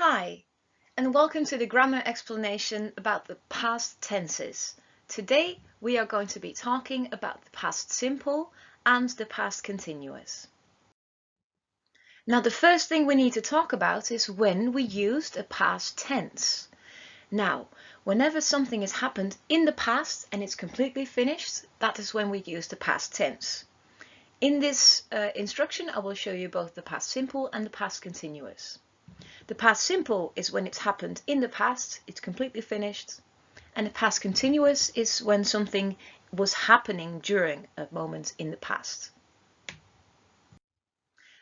Hi, and welcome to the grammar explanation about the past tenses. Today we are going to be talking about the past simple and the past continuous. Now the first thing we need to talk about is when we use the past tense. Now, whenever something has happened in the past and it's completely finished, that is when we use the past tense. In this instruction I will show you both the past simple and the past continuous. The past simple is when it's happened in the past, it's completely finished, and the past continuous is when something was happening during a moment in the past.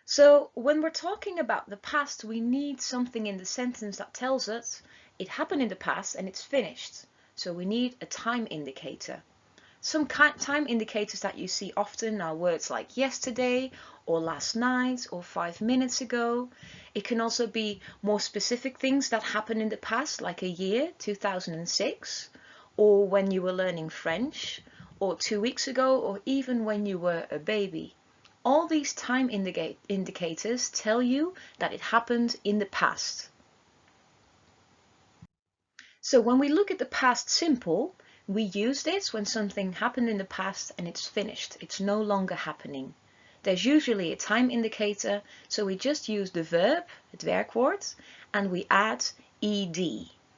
So when we're talking about the past, we need something in the sentence that tells us it happened in the past and it's finished. So we need a time indicator. Some time indicators that you see often are words like yesterday or last night or 5 minutes ago. It can also be more specific things that happened in the past, like a year, 2006, or when you were learning French, or 2 weeks ago, or even when you were a baby. All these time indicators tell you that it happened in the past. So when we look at the past simple, we use this when something happened in the past and it's finished. It's no longer happening. There's usually a time indicator, so we just use the verb, het werkwoord, and we add ed.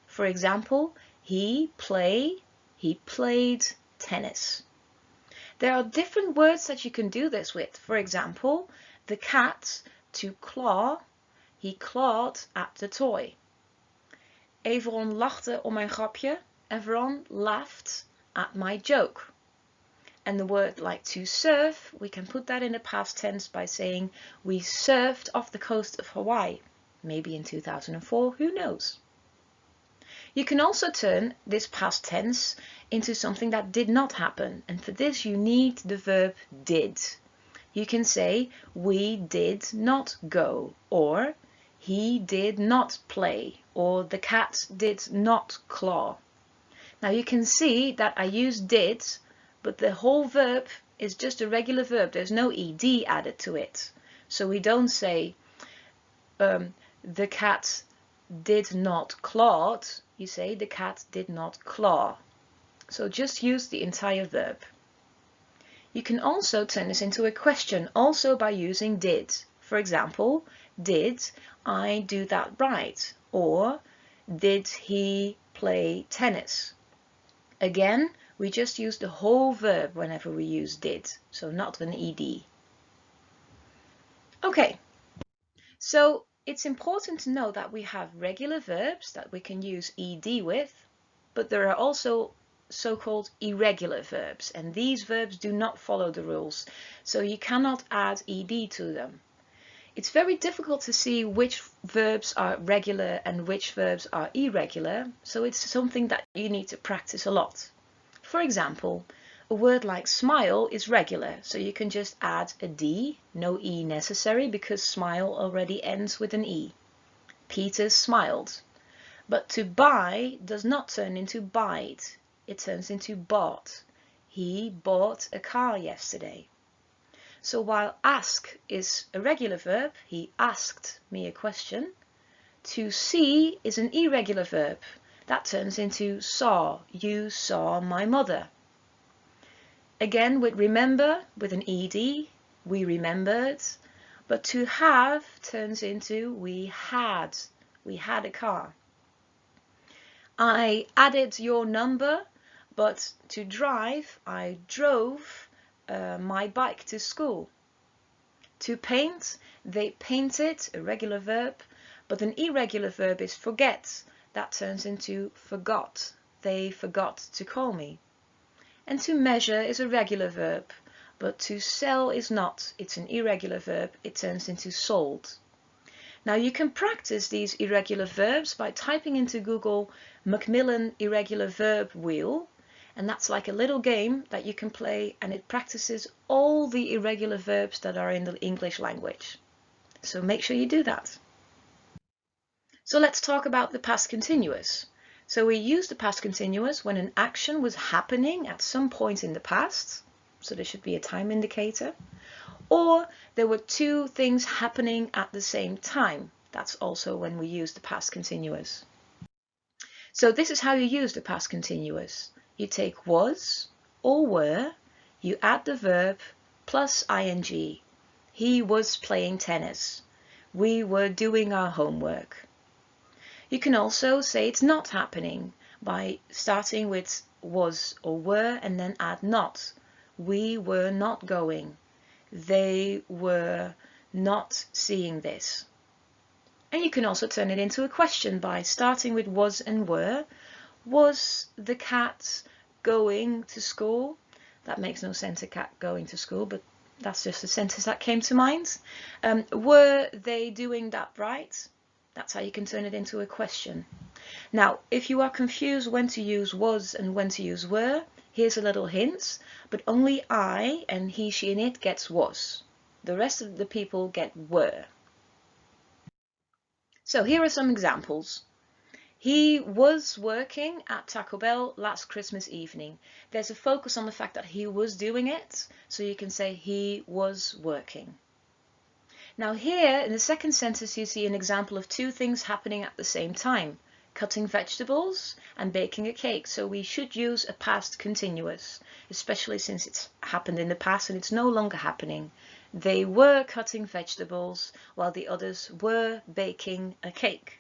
For example, he played tennis. There are different words that you can do this with. For example, the cat, to claw, he clawed at the toy. Everon lachte om mijn grapje. Everyone laughed at my joke. And the word like to surf, we can put that in the past tense by saying we surfed off the coast of Hawaii. Maybe in 2004, who knows? You can also turn this past tense into something that did not happen. And for this you need the verb did. You can say we did not go, or he did not play, or the cat did not claw. Now you can see that I use did, but the whole verb is just a regular verb. There's no ed added to it. So we don't say the cat did not clawed. You say the cat did not claw. So just use the entire verb. You can also turn this into a question also by using did. For example, did I do that right? Or did he play tennis? Again, we just use the whole verb whenever we use did, so not an ed. Okay, so it's important to know that we have regular verbs that we can use ed with, but there are also so-called irregular verbs, and these verbs do not follow the rules, so you cannot add ed to them. It's very difficult to see which verbs are regular and which verbs are irregular, so it's something that you need to practice a lot. For example, a word like smile is regular, so you can just add a d, no e necessary because smile already ends with an e. Peter smiled. But to buy does not turn into buyed, it turns into bought. He bought a car yesterday. So while ask is a regular verb, he asked me a question, to see is an irregular verb. That turns into saw. You saw my mother. Again, with remember, with an ed, we remembered. But to have turns into we had. We had a car. I added your number, but to drive, I drove my bike to school. To paint, they painted, a regular verb, but an irregular verb is forget. That turns into forgot. They forgot to call me. And to measure is a regular verb, but to sell is not. It's an irregular verb. It turns into sold. Now you can practice these irregular verbs by typing into Google Macmillan irregular verb wheel. And that's like a little game that you can play, and it practices all the irregular verbs that are in the English language. So make sure you do that. So let's talk about the past continuous. So we use the past continuous when an action was happening at some point in the past. So there should be a time indicator. Or there were two things happening at the same time. That's also when we use the past continuous. So this is how you use the past continuous. You take was or were, you add the verb plus ing. He was playing tennis. We were doing our homework. You can also say it's not happening by starting with was or were and then add not. We were not going. They were not seeing this. And you can also turn it into a question by starting with was and were. Was the cat going to school? That makes no sense, a cat going to school, but that's just a sentence that came to mind. Were they doing that right? That's how you can turn it into a question. Now, if you are confused when to use was and when to use were, here's a little hint, but only I and he, she, and it gets was. The rest of the people get were. So here are some examples. He was working at Taco Bell last Christmas evening. There's a focus on the fact that he was doing it, so you can say he was working. Now here in the second sentence you see an example of two things happening at the same time, cutting vegetables and baking a cake. So we should use a past continuous, especially since it's happened in the past and it's no longer happening. They were cutting vegetables while the others were baking a cake.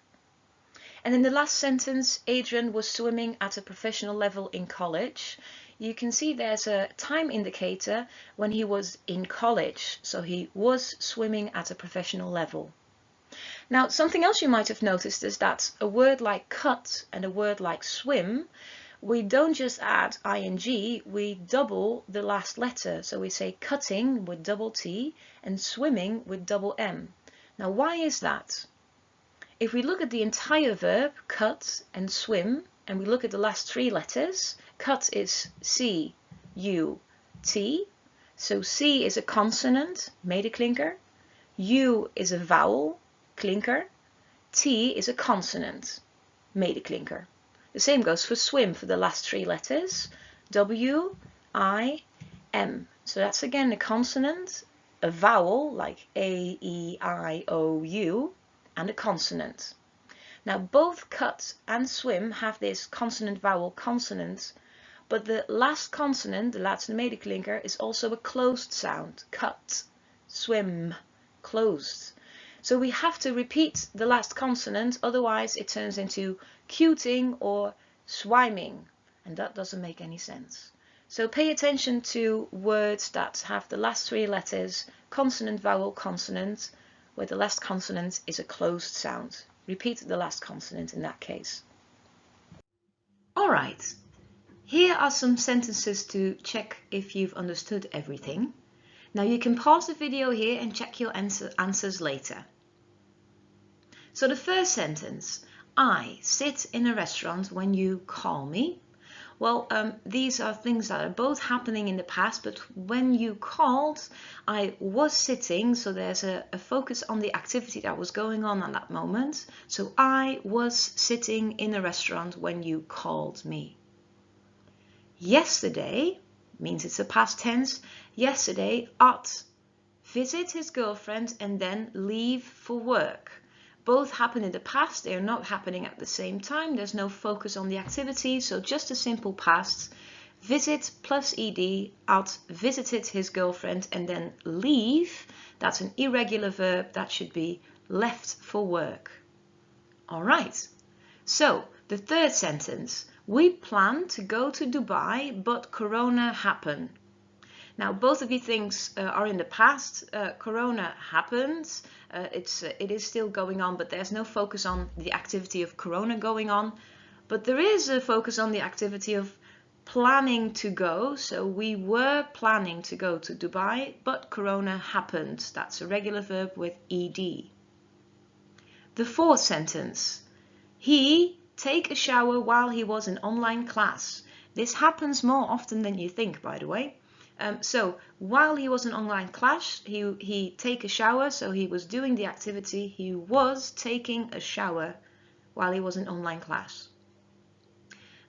And in the last sentence, Adrian was swimming at a professional level in college. You can see there's a time indicator when he was in college. So he was swimming at a professional level. Now, something else you might have noticed is that a word like cut and a word like swim, we don't just add ing, we double the last letter. So we say cutting with double T and swimming with double M. Now, why is that? If we look at the entire verb, cut and swim, and we look at the last three letters, cut is C, U, T. So C is a consonant, medeklinker. U is a vowel, klinker. T is a consonant, medeklinker. The same goes for swim for the last three letters, W, I, M. So that's again a consonant, a vowel like A, E, I, O, U, and a consonant. Now both cut and swim have this consonant vowel consonant, but the last consonant, the Latin medeklinker, is also a closed sound. Cut, swim, closed. So we have to repeat the last consonant, otherwise it turns into cuting or swimming, and that doesn't make any sense. So pay attention to words that have the last three letters, consonant, vowel, consonant, where the last consonant is a closed sound. Repeat the last consonant in that case. Alright, here are some sentences to check if you've understood everything. Now you can pause the video here and check your answers later. So the first sentence, I sit in a restaurant when you call me. Well, these are things that are both happening in the past, but when you called, I was sitting, so there's a focus on the activity that was going on at that moment. So I was sitting in a restaurant when you called me. Yesterday means it's a past tense. Yesterday, Art visit his girlfriend and then leave for work. Both happen in the past, they are not happening at the same time. There's no focus on the activity, so just a simple past. Visit plus ed, Art visited his girlfriend, and then leave, that's an irregular verb, that should be left for work. Alright, so the third sentence, we plan to go to Dubai, but Corona happened. Now, both of these things are in the past. Corona happened. It is still going on, but there's no focus on the activity of Corona going on. But there is a focus on the activity of planning to go. So we were planning to go to Dubai, but Corona happened. That's a regular verb with ed. The fourth sentence, he take a shower while he was in online class. This happens more often than you think, by the way. So while he was in online class, he take a shower, so he was doing the activity, he was taking a shower while he was in online class.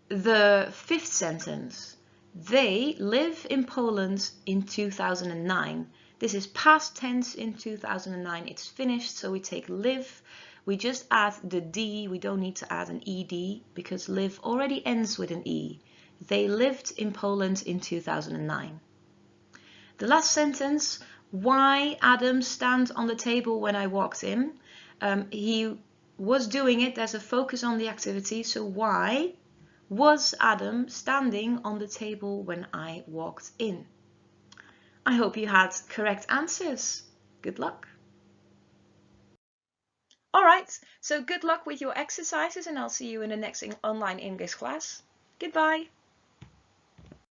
The fifth sentence, they live in Poland in 2009. This is past tense in 2009, it's finished, so we take live we just add the D. We don't need to add an ED because live already ends with an E. They lived in Poland in 2009. The last sentence, why Adam stand on the table when I walked in? He was doing it, there's a focus on the activity, so why was Adam standing on the table when I walked in? I hope you had correct answers. Good luck. Alright, so good luck with your exercises and I'll see you in the next online English class. Goodbye.